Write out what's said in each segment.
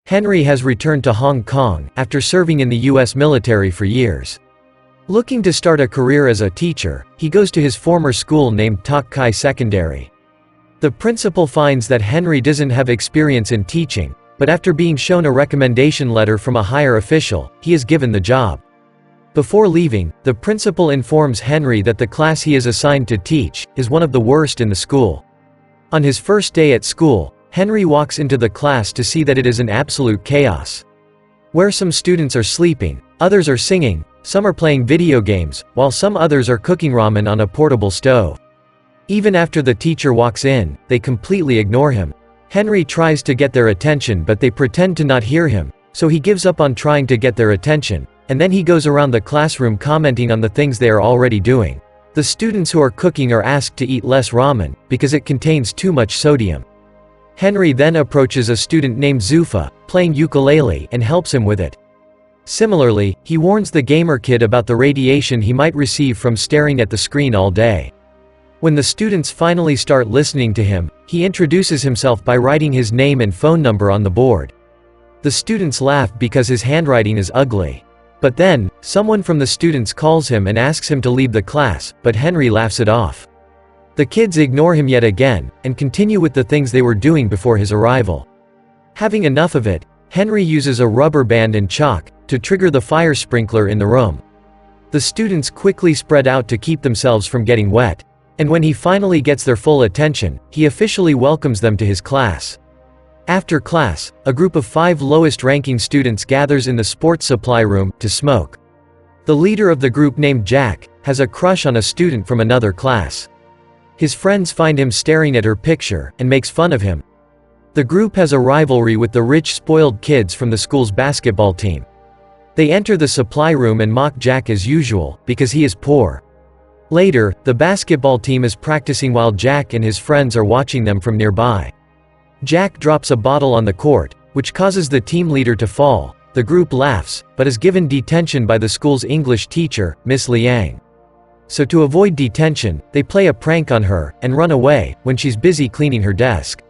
Henry has returned to Hong Kong after serving in the US military for years. Looking to start a career as a teacher, he goes to his former school named Tak Kai Secondary. The principal finds that Henry doesn't have experience in teaching, but after being shown a recommendation letter from a higher official, he is given the job. Before leaving, the principal informs Henry that the class he is assigned to teach is one of the worst in the school. On his first day at school, Henry walks into the class to see that it is an absolute chaos. Where some students are sleeping, others are singing, some are playing video games, while some others are cooking ramen on a portable stove. Even after the teacher walks in, they completely ignore him. Henry tries to get their attention, but they pretend to not hear him, so he gives up on trying to get their attention, and then he goes around the classroom commenting on the things they are already doing. The students who are cooking are asked to eat less ramen, because it contains too much sodium. Henry then approaches a student named Zufa, playing ukulele, and helps him with it. Similarly, he warns the gamer kid about the radiation he might receive from staring at the screen all day. When the students finally start listening to him, he introduces himself by writing his name and phone number on the board. The students laugh because his handwriting is ugly. But then, someone from the students calls him and asks him to leave the class, but Henry laughs it off. The kids ignore him yet again, and continue with the things they were doing before his arrival. Having enough of it, Henry uses a rubber band and chalk to trigger the fire sprinkler in the room. The students quickly spread out to keep themselves from getting wet, and when he finally gets their full attention, he officially welcomes them to his class. After class, a group of 5 lowest-ranking students gathers in the sports supply room to smoke. The leader of the group, named Jack, has a crush on a student from another class. His friends find him staring at her picture and makes fun of him. The group has a rivalry with the rich, spoiled kids from the school's basketball team. They enter the supply room and mock Jack as usual, because he is poor. Later, the basketball team is practicing while Jack and his friends are watching them from nearby. Jack drops a bottle on the court, which causes the team leader to fall. The group laughs, but is given detention by the school's English teacher, Miss Liang. So to avoid detention, they play a prank on her, and run away, when she's busy cleaning her desk.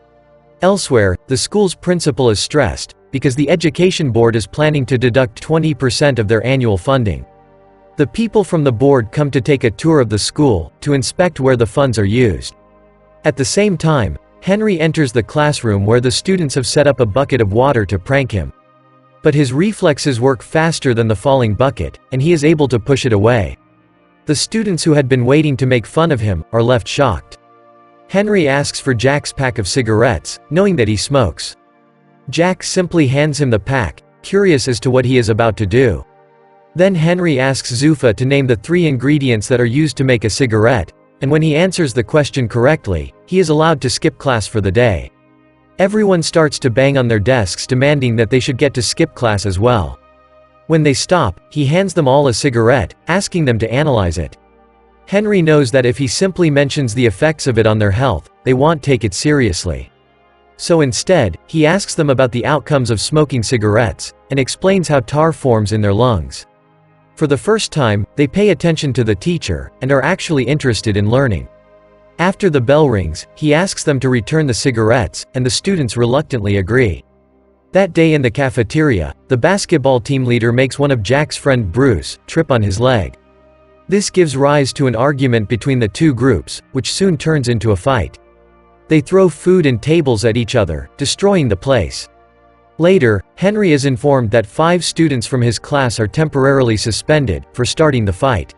Elsewhere, the school's principal is stressed, because the education board is planning to deduct 20% of their annual funding. The people from the board come to take a tour of the school, to inspect where the funds are used. At the same time, Henry enters the classroom where the students have set up a bucket of water to prank him. But his reflexes work faster than the falling bucket, and he is able to push it away. The students who had been waiting to make fun of him are left shocked. Henry asks for Jack's pack of cigarettes, knowing that he smokes. Jack simply hands him the pack, curious as to what he is about to do. Then Henry asks Zufa to name the 3 ingredients that are used to make a cigarette, and when he answers the question correctly, he is allowed to skip class for the day. Everyone starts to bang on their desks demanding that they should get to skip class as well. When they stop, he hands them all a cigarette, asking them to analyze it. Henry knows that if he simply mentions the effects of it on their health, they won't take it seriously. So instead, he asks them about the outcomes of smoking cigarettes, and explains how tar forms in their lungs. For the first time, they pay attention to the teacher, and are actually interested in learning. After the bell rings, he asks them to return the cigarettes, and the students reluctantly agree. That day in the cafeteria, the basketball team leader makes one of Jack's friend Bruce trip on his leg. This gives rise to an argument between the 2 groups, which soon turns into a fight. They throw food and tables at each other, destroying the place. Later, Henry is informed that 5 students from his class are temporarily suspended for starting the fight.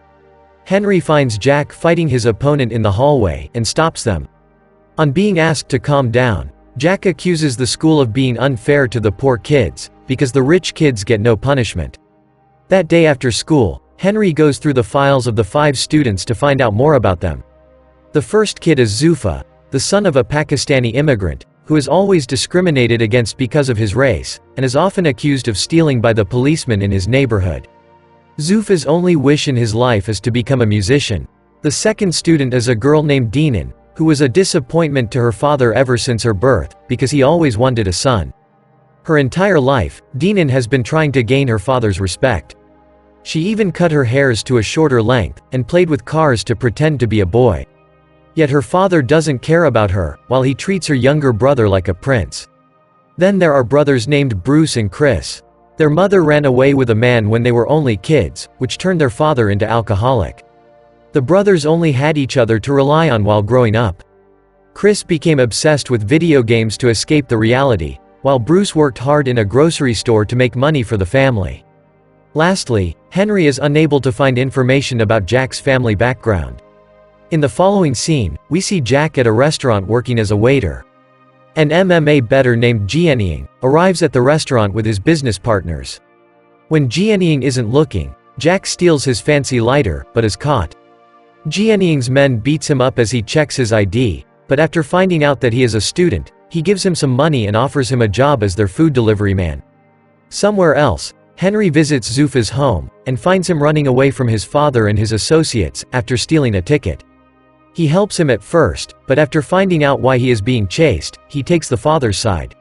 Henry finds Jack fighting his opponent in the hallway and stops them. On being asked to calm down, Jack accuses the school of being unfair to the poor kids, because the rich kids get no punishment. That day after school, Henry goes through the files of the 5 students to find out more about them. The first kid is Zufa, the son of a Pakistani immigrant, who is always discriminated against because of his race, and is often accused of stealing by the policemen in his neighborhood. Zufa's only wish in his life is to become a musician. The second student is a girl named Dinan, who was a disappointment to her father ever since her birth, because he always wanted a son. Her entire life, Dinan has been trying to gain her father's respect. She even cut her hairs to a shorter length, and played with cars to pretend to be a boy. Yet her father doesn't care about her, while he treats her younger brother like a prince. Then there are brothers named Bruce and Chris. Their mother ran away with a man when they were only kids, which turned their father into alcoholic. The brothers only had each other to rely on while growing up. Chris became obsessed with video games to escape the reality, while Bruce worked hard in a grocery store to make money for the family. Lastly, Henry is unable to find information about Jack's family background. In the following scene, we see Jack at a restaurant working as a waiter. An MMA bettor named Jianying arrives at the restaurant with his business partners. When Jianying isn't looking, Jack steals his fancy lighter, but is caught. Jianying's men beats him up as he checks his ID, but after finding out that he is a student, he gives him some money and offers him a job as their food delivery man. Somewhere else, Henry visits Zufa's home, and finds him running away from his father and his associates, after stealing a ticket. He helps him at first, but after finding out why he is being chased, he takes the father's side.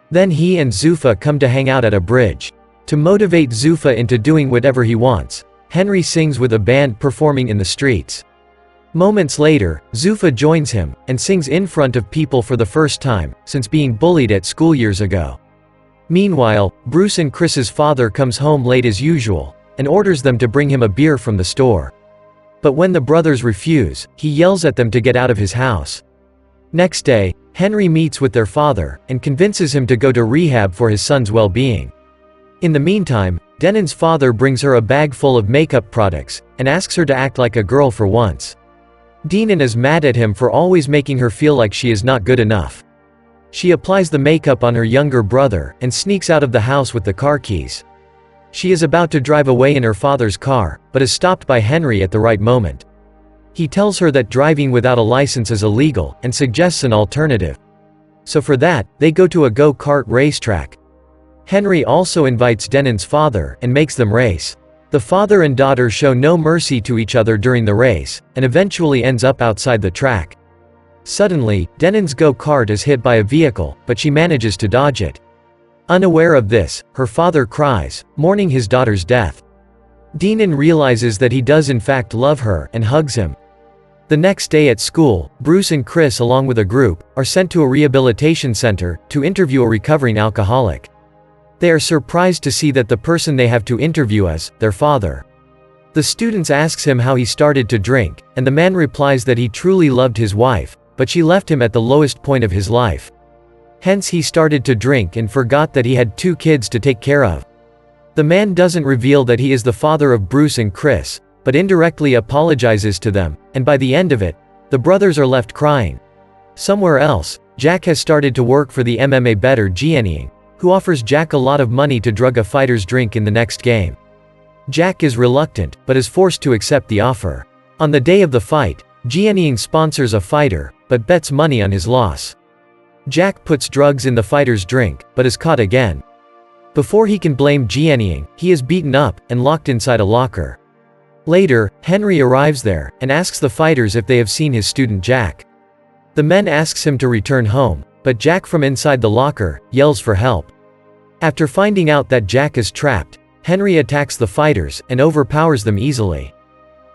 Then he and Zufa come to hang out at a bridge. To motivate Zufa into doing whatever he wants, Henry sings with a band performing in the streets. Moments later, Zufa joins him, and sings in front of people for the first time, since being bullied at school years ago. Meanwhile, Bruce and Chris's father comes home late as usual, and orders them to bring him a beer from the store. But when the brothers refuse, he yells at them to get out of his house. Next day, Henry meets with their father, and convinces him to go to rehab for his son's well-being. In the meantime, Denon's father brings her a bag full of makeup products, and asks her to act like a girl for once. Denon is mad at him for always making her feel like she is not good enough. She applies the makeup on her younger brother, and sneaks out of the house with the car keys. She is about to drive away in her father's car, but is stopped by Henry at the right moment. He tells her that driving without a license is illegal, and suggests an alternative. So for that, they go to a go-kart racetrack. Henry also invites Denon's father, and makes them race. The father and daughter show no mercy to each other during the race, and eventually ends up outside the track. Suddenly, Denon's go-kart is hit by a vehicle, but she manages to dodge it. Unaware of this, her father cries, mourning his daughter's death. Denon realizes that he does in fact love her, and hugs him. The next day at school, Bruce and Chris along with a group, are sent to a rehabilitation center, to interview a recovering alcoholic. They are surprised to see that the person they have to interview is their father. The students asks him how he started to drink, and the man replies that he truly loved his wife, but she left him at the lowest point of his life. Hence he started to drink and forgot that he had 2 kids to take care of. The man doesn't reveal that he is the father of Bruce and Chris, but indirectly apologizes to them, and by the end of it, the brothers are left crying. Somewhere else, Jack has started to work for the MMA bettor Jianying, who offers Jack a lot of money to drug a fighter's drink in the next game. Jack is reluctant, but is forced to accept the offer. On the day of the fight, Jianying sponsors a fighter, but bets money on his loss. Jack puts drugs in the fighter's drink, but is caught again. Before he can blame Jianying, he is beaten up, and locked inside a locker. Later, Henry arrives there, and asks the fighters if they have seen his student Jack. The men asks him to return home, but Jack from inside the locker, yells for help. After finding out that Jack is trapped, Henry attacks the fighters, and overpowers them easily.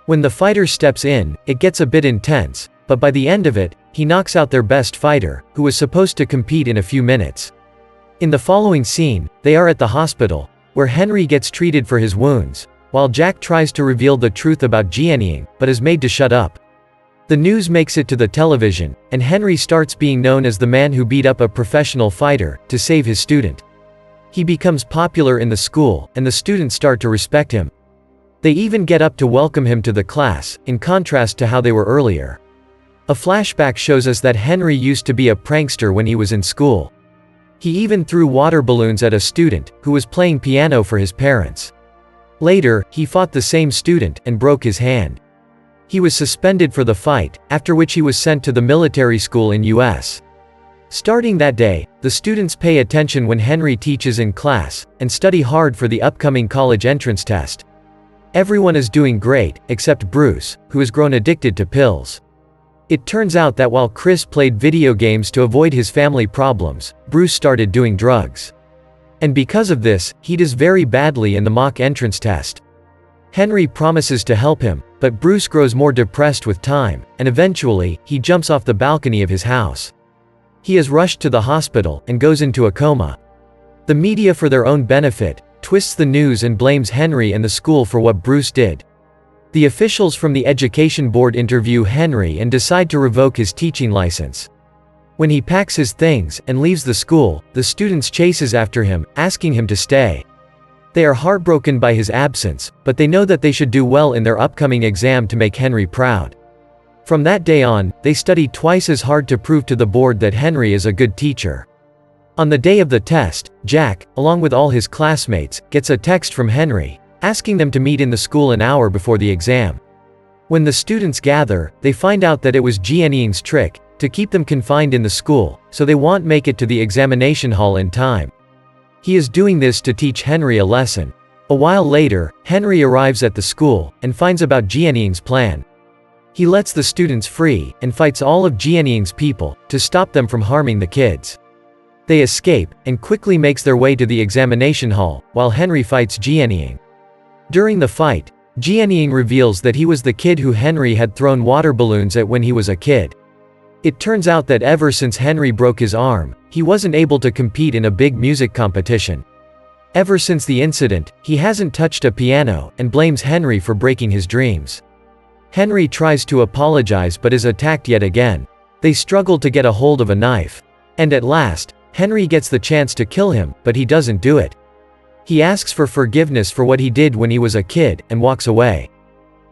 When the fighter steps in, it gets a bit intense, but by the end of it, he knocks out their best fighter, who was supposed to compete in a few minutes. In the following scene, they are at the hospital, where Henry gets treated for his wounds, while Jack tries to reveal the truth about Jianying, but is made to shut up. The news makes it to the television, and Henry starts being known as the man who beat up a professional fighter, to save his student. He becomes popular in the school, and the students start to respect him. They even get up to welcome him to the class, in contrast to how they were earlier. A flashback shows us that Henry used to be a prankster when he was in school. He even threw water balloons at a student, who was playing piano for his parents. Later, he fought the same student, and broke his hand. He was suspended for the fight, after which he was sent to the military school in US. Starting that day, the students pay attention when Henry teaches in class, and study hard for the upcoming college entrance test. Everyone is doing great, except Bruce, who has grown addicted to pills. It turns out that while Chris played video games to avoid his family problems, Bruce started doing drugs. And because of this, he does very badly in the mock entrance test. Henry promises to help him, but Bruce grows more depressed with time, and eventually, he jumps off the balcony of his house. He is rushed to the hospital and goes into a coma. The media, for their own benefit, twists the news and blames Henry and the school for what Bruce did. The officials from the education board interview Henry and decide to revoke his teaching license. When he packs his things and leaves the school, the students chases after him, asking him to stay. They are heartbroken by his absence, but they know that they should do well in their upcoming exam to make Henry proud. From that day on, they study twice as hard to prove to the board that Henry is a good teacher. On the day of the test, Jack, along with all his classmates, gets a text from Henry, asking them to meet in the school an hour before the exam. When the students gather, they find out that it was Jianying's trick, to keep them confined in the school, so they won't make it to the examination hall in time. He is doing this to teach Henry a lesson. A while later, Henry arrives at the school, and finds about Jianying's plan. He lets the students free, and fights all of Jianying's people, to stop them from harming the kids. They escape, and quickly makes their way to the examination hall, while Henry fights Jianying. During the fight, Jianying reveals that he was the kid who Henry had thrown water balloons at when he was a kid. It turns out that ever since Henry broke his arm, he wasn't able to compete in a big music competition. Ever since the incident, he hasn't touched a piano, and blames Henry for breaking his dreams. Henry tries to apologize but is attacked yet again. They struggle to get a hold of a knife. And at last, Henry gets the chance to kill him, but he doesn't do it. He asks for forgiveness for what he did when he was a kid, and walks away.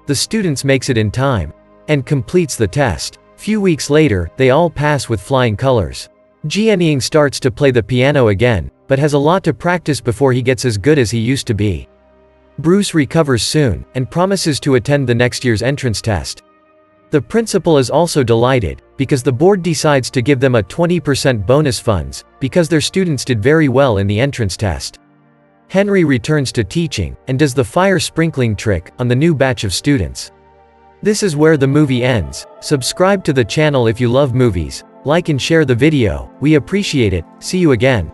The students makes it in time, and completes the test. Few weeks later, they all pass with flying colors. Jianying starts to play the piano again, but has a lot to practice before he gets as good as he used to be. Bruce recovers soon, and promises to attend the next year's entrance test. The principal is also delighted, because the board decides to give them a 20% bonus funds, because their students did very well in the entrance test. Henry returns to teaching, and does the fire sprinkling trick on the new batch of students. This is where the movie ends. Subscribe to the channel if you love movies, like and share the video, we appreciate it. See you again.